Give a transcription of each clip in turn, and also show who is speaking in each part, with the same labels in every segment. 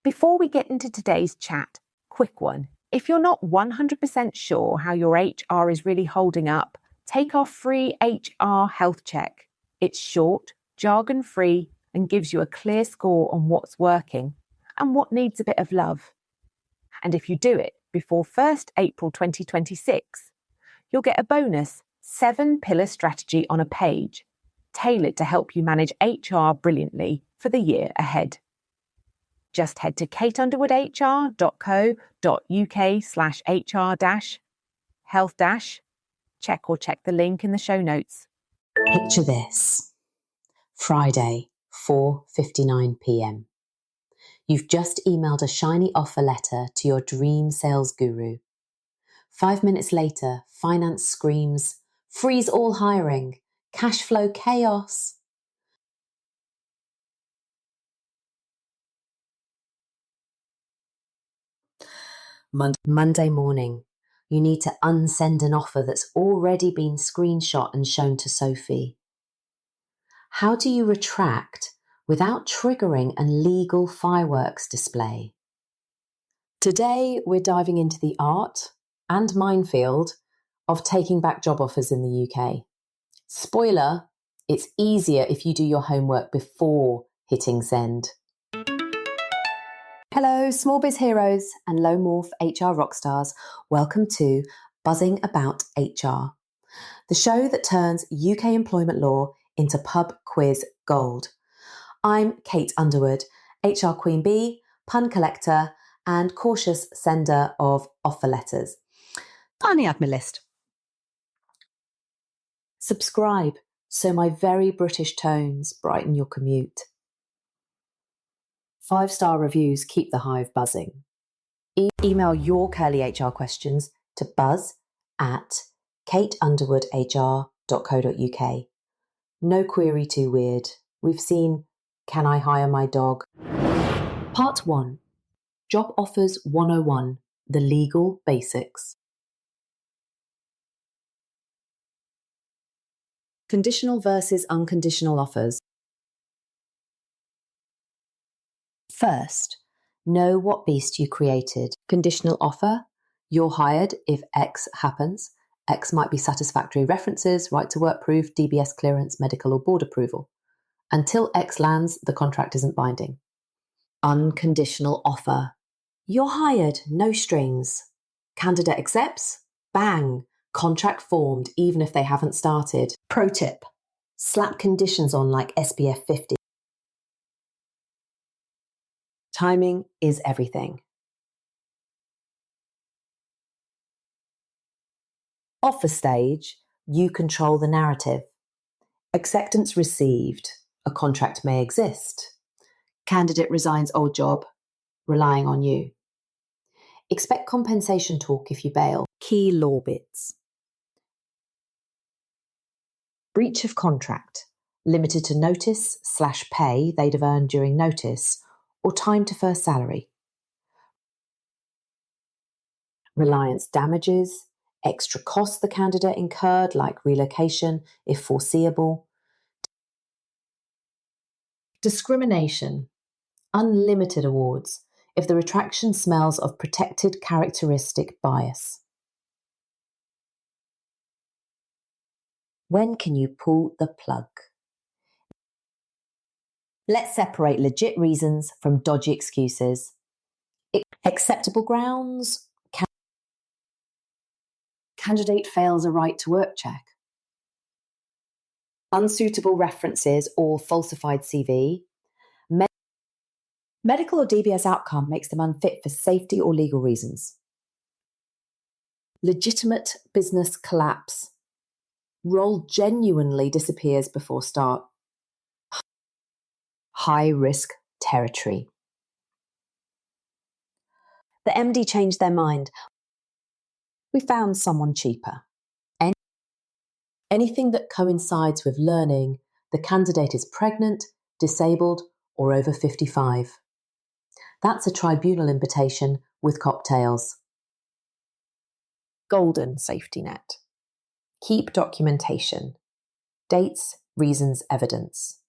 Speaker 1: Before we get into today's chat, quick one. If you're not 100% sure how your HR is really holding up, take our free HR health check. It's short, jargon-free, and gives you a clear score on what's working and what needs a bit of love. And if you do it before 1st April 2026, you'll get a bonus 7-pillar strategy on a page, tailored to help you manage HR brilliantly for the year ahead. Just head to kateunderwoodhr.co.uk/HR-health-check check the link in the show notes.
Speaker 2: Picture this. Friday, 4:59 p.m. You've just emailed a shiny offer letter to your dream sales guru. 5 minutes later, finance screams, freeze all hiring, cash flow chaos. Monday morning, you need to unsend an offer that's already been screenshot and shown to Sophie. How do you retract without triggering a legal fireworks display? Today, we're diving into the art and minefield of taking back job offers in the UK. Spoiler, it's easier if you do your homework before hitting send. Hello, small biz heroes and low morph HR rockstars. Welcome to Buzzing About HR, the show that turns UK employment law into pub quiz gold. I'm Kate Underwood, HR Queen Bee, pun collector, and cautious sender of offer letters.
Speaker 3: Only add my list.
Speaker 2: Subscribe so my very British tones brighten your commute. 5-star reviews keep the hive buzzing. Email your curly HR questions to buzz@kateunderwoodhr.co.uk. No query too weird. We've seen Can I Hire My Dog? Part 1. Job Offers 101. The Legal Basics. Conditional versus unconditional offers. First, know what beast you created. Conditional offer, you're hired if X happens. X might be satisfactory references, right to work proof, DBS clearance, medical or board approval. Until X lands, the contract isn't binding. Unconditional offer, you're hired, no strings. Candidate accepts, bang, contract formed even if they haven't started. Pro tip, slap conditions on like SPF 50. Timing is everything. Offer stage, you control the narrative. Acceptance received, a contract may exist. Candidate resigns old job, relying on you. Expect compensation talk if you bail. Key law bits. Breach of contract, limited to notice/pay they'd have earned during notice, or time to first salary. Reliance damages, extra costs the candidate incurred, like relocation, if foreseeable. Discrimination, unlimited awards, if the retraction smells of protected characteristic bias. When can you pull the plug? Let's separate legit reasons from dodgy excuses. Acceptable grounds. Candidate fails a right to work check. Unsuitable references or falsified CV. Medical or DBS outcome makes them unfit for safety or legal reasons. Legitimate business collapse. Role genuinely disappears before start. High risk territory. The MD changed their mind. We found someone cheaper. Anything that coincides with learning the candidate is pregnant, disabled, or over 55. That's a tribunal invitation with cocktails. Golden safety net. Keep documentation. Dates, reasons, evidence.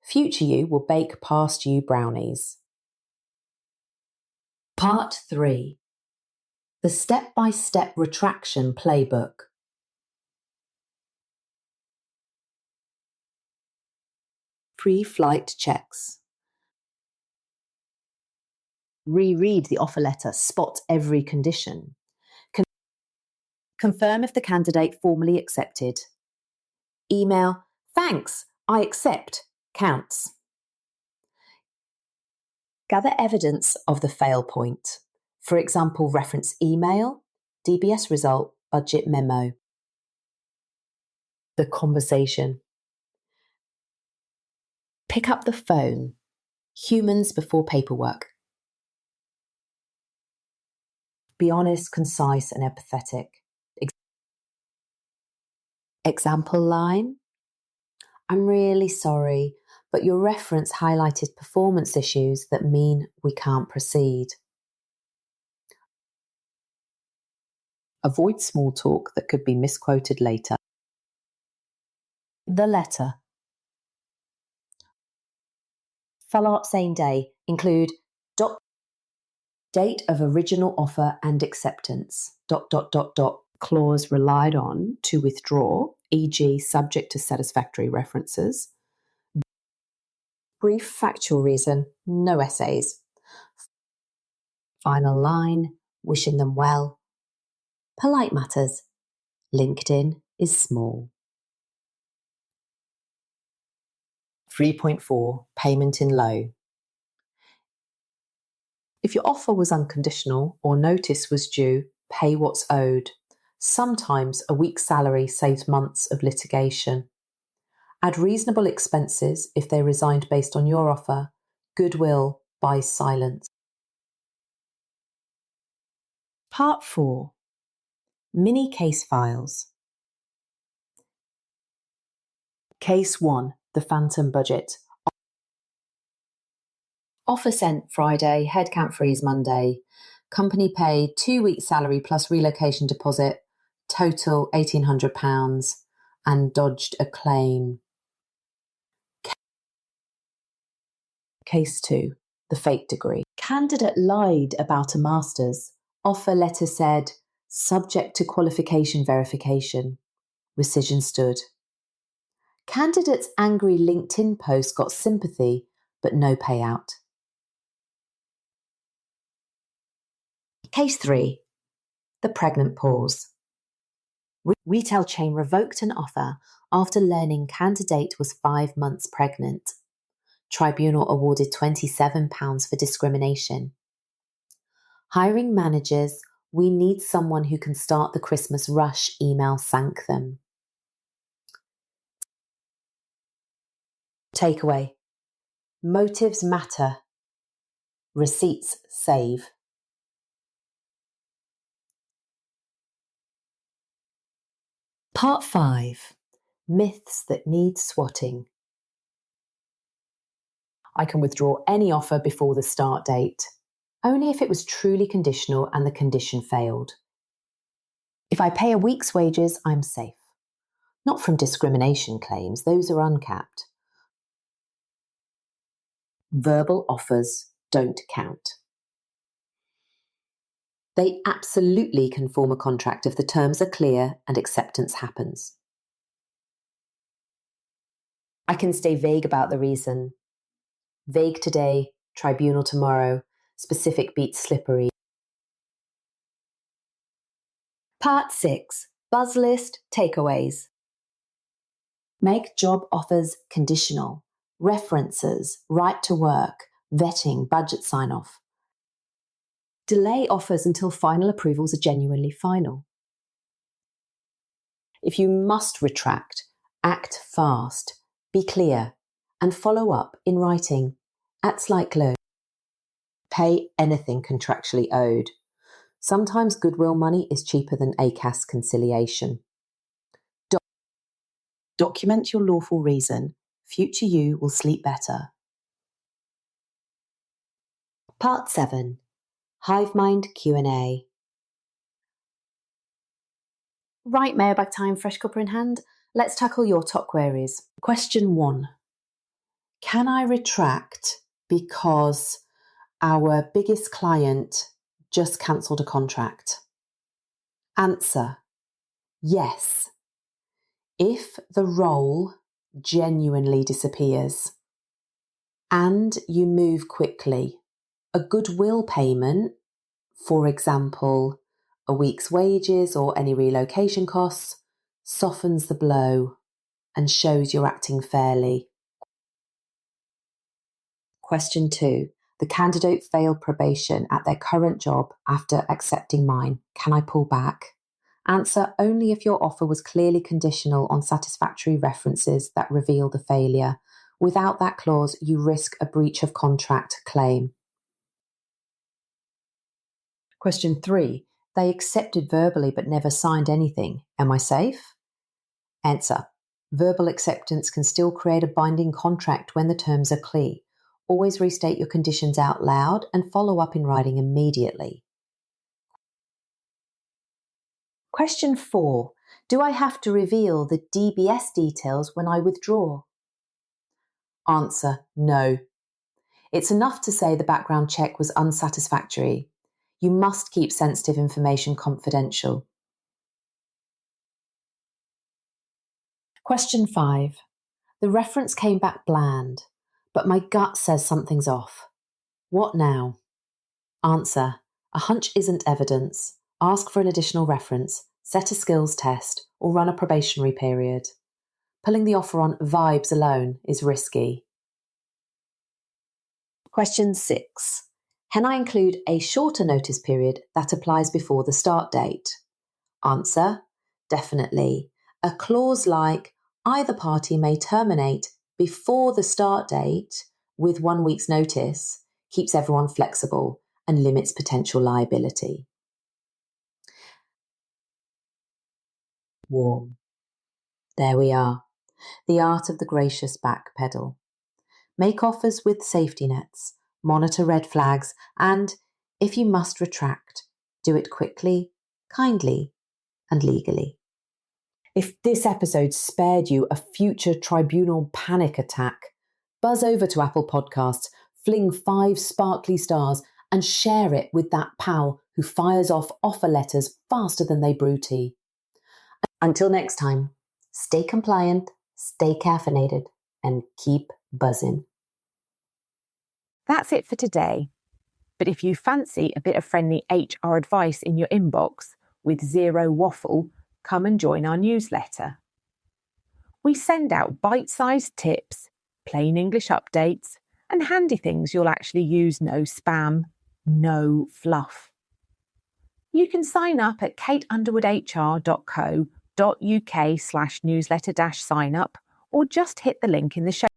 Speaker 2: Future you will bake past you brownies. Part 3. The step-by-step retraction playbook. Pre-flight checks. Reread the offer letter, spot every condition. Confirm if the candidate formally accepted. Email, "Thanks, I accept," counts. Gather evidence of the fail point. For example, reference email, DBS result, budget memo. The conversation. Pick up the phone. Humans before paperwork. Be honest, concise, and empathetic. Example line. "I'm really sorry, but your reference highlighted performance issues that mean we can't proceed." Avoid small talk that could be misquoted later. The letter. Follow up same day. Include date of original offer and acceptance. Clause relied on to withdraw, e.g. subject to satisfactory references. Brief factual reason, no essays. Final line, wishing them well. Polite matters. LinkedIn is small. 3.4. Payment in low. If your offer was unconditional or notice was due, pay what's owed. Sometimes a week's salary saves months of litigation. Add reasonable expenses if they resigned based on your offer. Goodwill buys silence. Part 4. Mini case files. Case 1. The phantom budget. Offer sent Friday, headcount freeze Monday. Company paid 2 weeks' salary plus relocation deposit, total £1,800, and dodged a claim. Case 2. The fake degree. Candidate lied about a master's. Offer letter said, subject to qualification verification. Rescission stood. Candidate's angry LinkedIn post got sympathy, but no payout. Case 3. The pregnant pause. Retail chain revoked an offer after learning candidate was 5 months pregnant. Tribunal awarded £27 for discrimination. Hiring managers, "We need someone who can start the Christmas rush" email sank them. Takeaway. Motives matter. Receipts save. Part 5. Myths that need swatting. I can withdraw any offer before the start date. Only if it was truly conditional and the condition failed. If I pay a week's wages, I'm safe. Not from discrimination claims, those are uncapped. Verbal offers don't count. They absolutely can form a contract if the terms are clear and acceptance happens. I can stay vague about the reason. Vague today, tribunal tomorrow, specific beats slippery. Part 6. Buzz list takeaways. Make job offers conditional. References, right to work, vetting, budget sign-off. Delay offers until final approvals are genuinely final. If you must retract, act fast, be clear, and follow up in writing at slight glow. Pay anything contractually owed. Sometimes goodwill money is cheaper than ACAS conciliation. Document your lawful reason. Future you will sleep better. Part 7. Hivemind Q&A. Right, mailbag time, fresh cuppa in hand. Let's tackle your top queries. Question 1. Can I retract because our biggest client just cancelled a contract? Answer: yes. If the role genuinely disappears and you move quickly, a goodwill payment, for example, a week's wages or any relocation costs, softens the blow and shows you're acting fairly. Question 2. The candidate failed probation at their current job after accepting mine. Can I pull back? Answer: only if your offer was clearly conditional on satisfactory references that reveal the failure. Without that clause, you risk a breach of contract claim. Question 3. They accepted verbally but never signed anything. Am I safe? Answer: verbal acceptance can still create a binding contract when the terms are clear. Always restate your conditions out loud and follow up in writing immediately. Question 4. Do I have to reveal the DBS details when I withdraw? Answer: no. It's enough to say the background check was unsatisfactory. You must keep sensitive information confidential. Question 5. The reference came back bland, but my gut says something's off. What now? Answer: a hunch isn't evidence. Ask for an additional reference, set a skills test, or run a probationary period. Pulling the offer on vibes alone is risky. Question 6. Can I include a shorter notice period that applies before the start date? Answer: definitely. A clause like either party may terminate before the start date with 1 week's notice keeps everyone flexible and limits potential liability. Warm. There we are. The art of the gracious back pedal. Make offers with safety nets, monitor red flags, and, if you must retract, do it quickly, kindly, and legally. If this episode spared you a future tribunal panic attack, buzz over to Apple Podcasts, fling 5 sparkly stars, and share it with that pal who fires off offer letters faster than they brew tea. Until next time, stay compliant, stay caffeinated, and keep buzzing.
Speaker 1: That's it for today. But if you fancy a bit of friendly HR advice in your inbox with zero waffle, come and join our newsletter. We send out bite-sized tips, plain English updates, and handy things you'll actually use. No spam, no fluff. You can sign up at kateunderwoodhr.co.uk/newsletter-sign up or just hit the link in the show